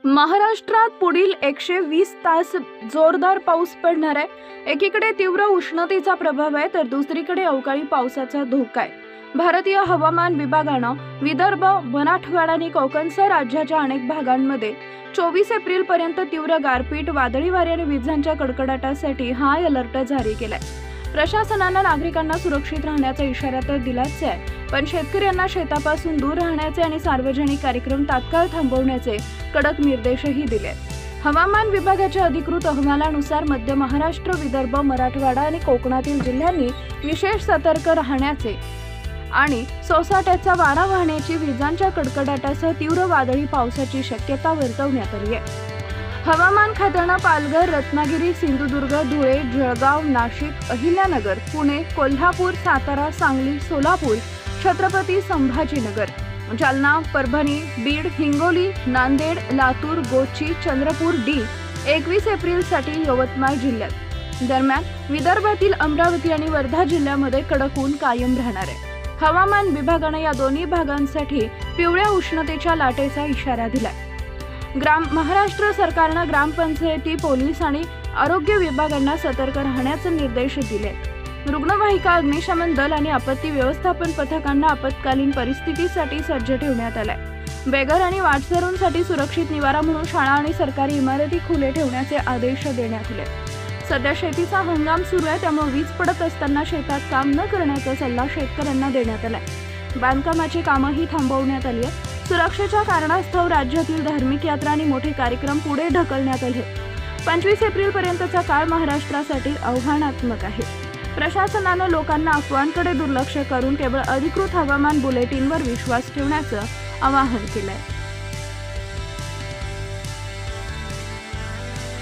महाराष्ट्रात पुढील 120 तास जोरदार पाऊस पडणार आहे। एकीकडे तीव्र उष्णतेचा प्रभाव आहे तर दुसरीकडे अवकाळी पावसाचा धोका आहे। भारतीय हवामान विभागानं विदर्भ, मराठवाडा आणि कोकणसह राज्याच्या अनेक भागांमध्ये 24 एप्रिल पर्यंत तीव्र गारपीट, वादळी वारे आणि विजांच्या कडकडाटासाठी हाय अलर्ट जारी केलाय। प्रशासनानं नागरिकांना सुरक्षित राहण्याचा इशारा तर दिलाच आहे, पण शेतकऱ्यांना शेतापासून दूर राहण्याचे आणि सार्वजनिक कार्यक्रम तात्काळ थांबवण्याचे कडक निर्देशही दिले। हवामान विभागाच्या अधिकृत अहवालानुसार मध्य महाराष्ट्र, विदर्भ, मराठवाडा आणि कोकणातील जिल्ह्यांनी विशेष सतर्क राहण्याचे आणि सोसाट्याचा वारा वाहण्याची, विजांच्या कडकडाटासह तीव्र वादळी पावसाची शक्यता वर्तवण्यात आली आहे। हवामान खात्यानं पालघर, रत्नागिरी, सिंधुदुर्ग, धुळे, जळगाव, नाशिक, अहिल्यानगर, पुणे, कोल्हापूर, सातारा, सांगली, सोलापूर, छत्रपती संभाजीनगर, जालना, परभणी, बीड, हिंगोली, नांदेड, लातूर, गोची, चंद्रपूर, 21 एप्रिलसाठी यवतमाळ जिल्ह्यात। दरम्यान विदर्भातील अमरावती आणि वर्धा जिल्ह्यामध्ये कडक ऊन कायम राहणार आहे। हवामान विभागाने या दोन्ही भागांसाठी पिवळ्या उष्णतेच्या लाटेचा इशारा दिलाय। महाराष्ट्र सरकारनं ग्रामपंचायती, पोलीस आणि आरोग्य विभागांना सतर्क राहण्याचे निर्देश दिले। रुग्णवाहिका, अग्निशमन दल आणि आपत्ती व्यवस्थापन पथकांना आपत्कालीन परिस्थितीसाठी सज्ज ठेवण्यात आलाय। बेघर आणि वाटसरूंसाठी सुरक्षित निवारा म्हणून शाळा आणि सरकारी इमारती खुले ठेवण्याचे आदेश देण्यात आले। सध्या शेतीचा हंगाम सुरू आहे, त्यामुळे वीज पडत असताना शेतात काम न करण्याचा सल्ला शेतकऱ्यांना देण्यात आलाय। बांधकामाची कामंही थांबवण्यात आली आहे। सुरक्षेच्या कारणास्तव राज्यातील धार्मिक यात्रा आणि मोठे कार्यक्रम पुढे ढकलण्यात आले। 25 एप्रिल पर्यंतचा काळ महाराष्ट्रासाठी आव्हानात्मक आहे। प्रशासनानं लोकांना अफवांकडे दुर्लक्ष करून केवळ अधिकृत हवामान बुलेटिनवर विश्वास ठेवण्याचं आवाहन केलंय।